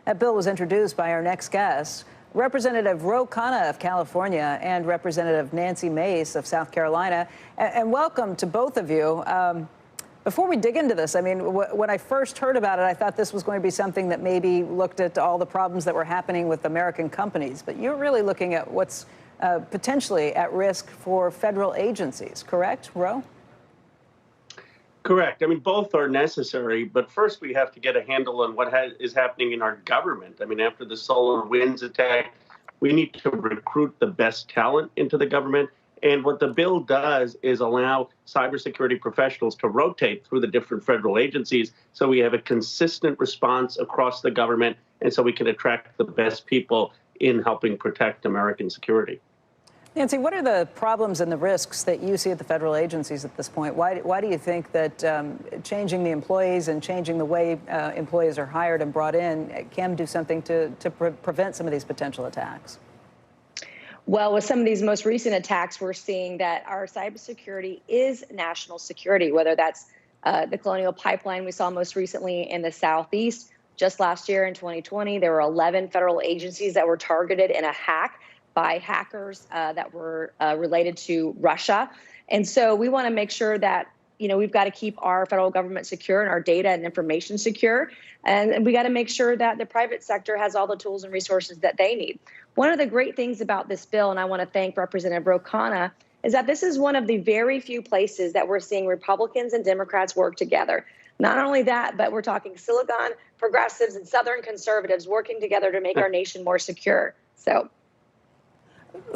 That bill was introduced by our next guest, Representative Khanna of California and Representative Nancy Mace of South Carolina. And welcome to both of you. Before we dig into this, I mean, when I first heard about it, I thought this was going to be something that maybe looked at all the problems that were happening with American companies. But you're really looking at what's potentially at risk for federal agencies, correct, Ro? Correct. I mean, both are necessary, but first we have to get a handle on what is happening in our government. I mean, after the SolarWinds attack, we need to recruit the best talent into the government. And what the bill does is allow cybersecurity professionals to rotate through the different federal agencies so we have a consistent response across the government and so we can attract the best people in helping protect American security. Nancy, what are the problems and the risks that you see at the federal agencies at this point? Why do you think that changing the employees and changing the way employees are hired and brought in can do something to prevent some of these potential attacks? Well, with some of these most recent attacks, we're seeing that our cybersecurity is national security, whether that's the Colonial Pipeline we saw most recently in the Southeast. Just last year in 2020, there were 11 federal agencies that were targeted in a hack by hackers that were related to Russia. And so we want to make sure that, you know, we've got to keep our federal government secure and our data and information secure. And we got to make sure that the private sector has all the tools and resources that they need. One of the great things about this bill, and I want to thank Representative Khanna, is that this is one of the very few places that we're seeing Republicans and Democrats work together. Not only that, but we're talking Silicon progressives and Southern conservatives working together to make our nation more secure. So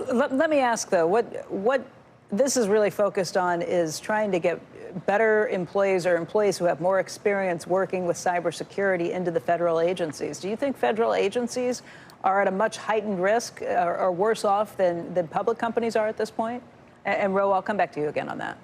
let me ask, though, what this is really focused on is trying to get better employees or employees who have more experience working with cybersecurity into the federal agencies. Do you think federal agencies are at a much heightened risk or worse off than public companies are at this point? And Ro, I'll come back to you again on that.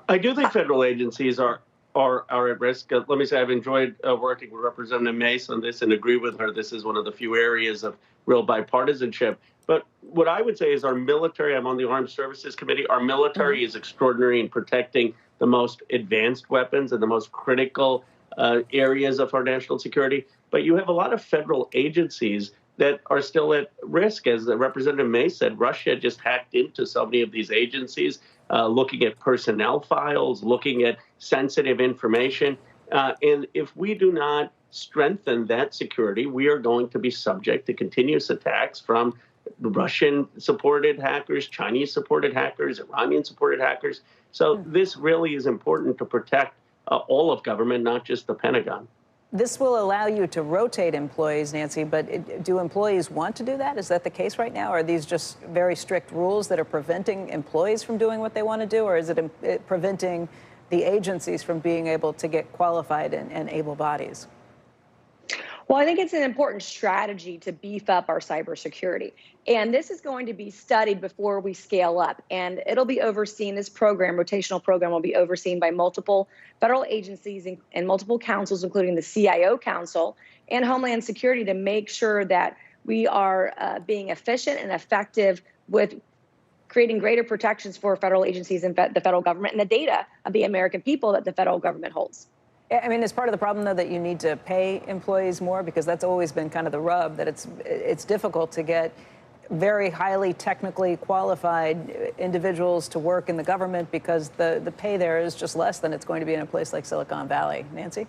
I do think federal agencies are at risk. Let me say I've enjoyed working with Representative Mace on this and agree with her. This is one of the few areas of real bipartisanship. But what I would say is our military, I'm on the Armed Services Committee, our military is extraordinary in protecting the most advanced weapons and the most critical areas of our national security. But you have a lot of federal agencies that are still at risk. As Representative Mace said, Russia just hacked into so many of these agencies, looking at personnel files, looking at sensitive information. And if we do not strengthen that security, we are going to be subject to continuous attacks from Russian-supported hackers, Chinese-supported hackers, Iranian-supported hackers. So this really is important to protect all of government, not just the Pentagon. This will allow you to rotate employees, Nancy, but do employees want to do that? Is that the case right now? Are these just very strict rules that are preventing employees from doing what they want to do? Or is it preventing the agencies from being able to get qualified and able bodies? Well, I think it's an important strategy to beef up our cybersecurity. And this is going to be studied before we scale up. And it'll be overseen, this program, rotational program, will be overseen by multiple federal agencies and multiple councils, including the CIO Council and Homeland Security, to make sure that we are being efficient and effective with creating greater protections for federal agencies and the federal government and the data of the American people that the federal government holds. I mean, is part of the problem, though, that you need to pay employees more? Because that's always been kind of the rub, that it's difficult to get very highly technically qualified individuals to work in the government because the pay there is just less than it's going to be in a place like Silicon Valley. Nancy?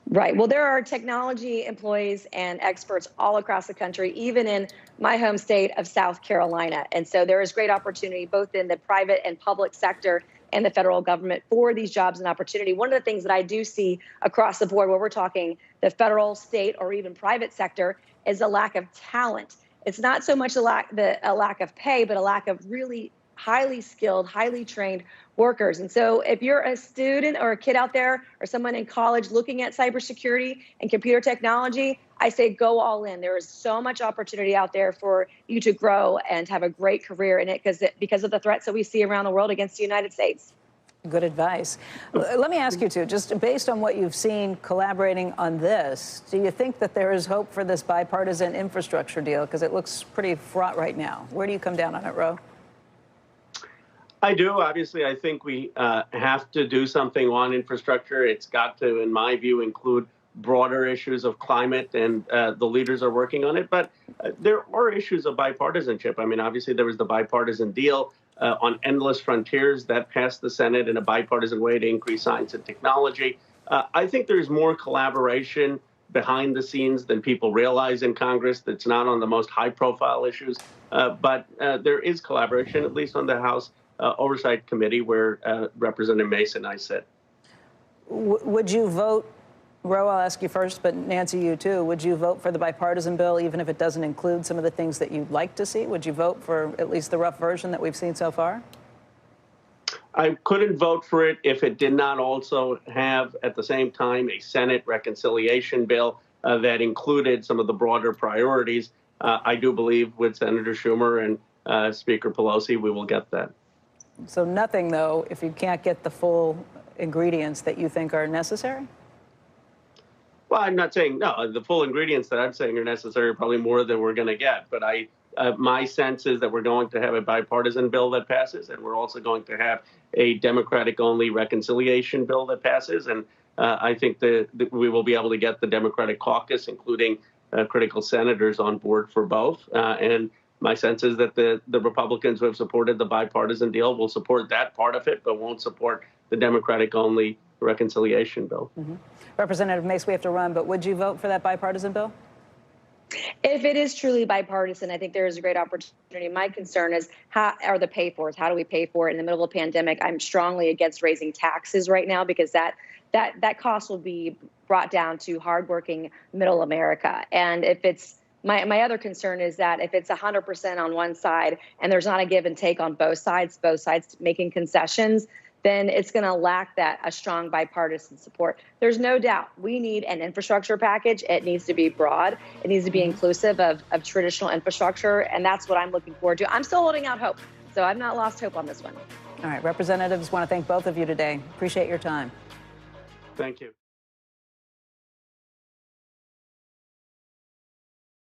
Right. Well, there are technology employees and experts all across the country, even in my home state of South Carolina. And so there is great opportunity both in the private and public sector and the federal government for these jobs and opportunity. One of the things that I do see across the board where we're talking the federal, state, or even private sector is a lack of talent. It's not so much a lack of pay, but a lack of really highly skilled, highly trained workers. And so if you're a student or a kid out there or someone in college looking at cybersecurity and computer technology, I say go all in. There is so much opportunity out there for you to grow and have a great career in it because of the threats that we see around the world against the United States. Good advice. Let me ask you, too, just based on what you've seen collaborating on this, do you think that there is hope for this bipartisan infrastructure deal? Because it looks pretty fraught right now. Where do you come down on it, Ro? I do. Obviously, I think we have to do something on infrastructure. It's got to, in my view, include broader issues of climate, and the leaders are working on it. But there are issues of bipartisanship. I mean, obviously, there was the bipartisan deal on endless frontiers that passed the Senate in a bipartisan way to increase science and technology. I think there's more collaboration behind the scenes than people realize in Congress. That's not on the most high-profile issues, but there is collaboration, at least on the House Oversight Committee, where Representative Mace and I sit. Would you vote, Ro, I'll ask you first, but Nancy, you too, would you vote for the bipartisan bill even if it doesn't include some of the things that you'd like to see? Would you vote for at least the rough version that we've seen so far? I couldn't vote for it if it did not also have, at the same time, a Senate reconciliation bill that included some of the broader priorities. I do believe with Senator Schumer and Speaker Pelosi, we will get that. So nothing, though, if you can't get the full ingredients that you think are necessary? Well, I'm not saying, no, the full ingredients that I'm saying are necessary are probably more than we're going to get. But my sense is that we're going to have a bipartisan bill that passes, and we're also going to have a Democratic-only reconciliation bill that passes. And I think that we will be able to get the Democratic caucus, including critical senators, on board for both. And my sense is that the Republicans who have supported the bipartisan deal will support that part of it, but won't support the Democratic-only reconciliation bill. Mm-hmm. Representative Mace, we have to run, but would you vote for that bipartisan bill? If it is truly bipartisan, I think there is a great opportunity. My concern is how are the pay-fors? How do we pay for it in the middle of a pandemic? I'm strongly against raising taxes right now because that cost will be brought down to hardworking middle America. And if it's my other concern is that if it's 100% on one side and there's not a give and take on both sides making concessions, then it's going to lack a strong bipartisan support. There's no doubt we need an infrastructure package. It needs to be broad. It needs to be inclusive of traditional infrastructure. And that's what I'm looking forward to. I'm still holding out hope. So I've not lost hope on this one. All right, representatives, want to thank both of you today. Appreciate your time. Thank you.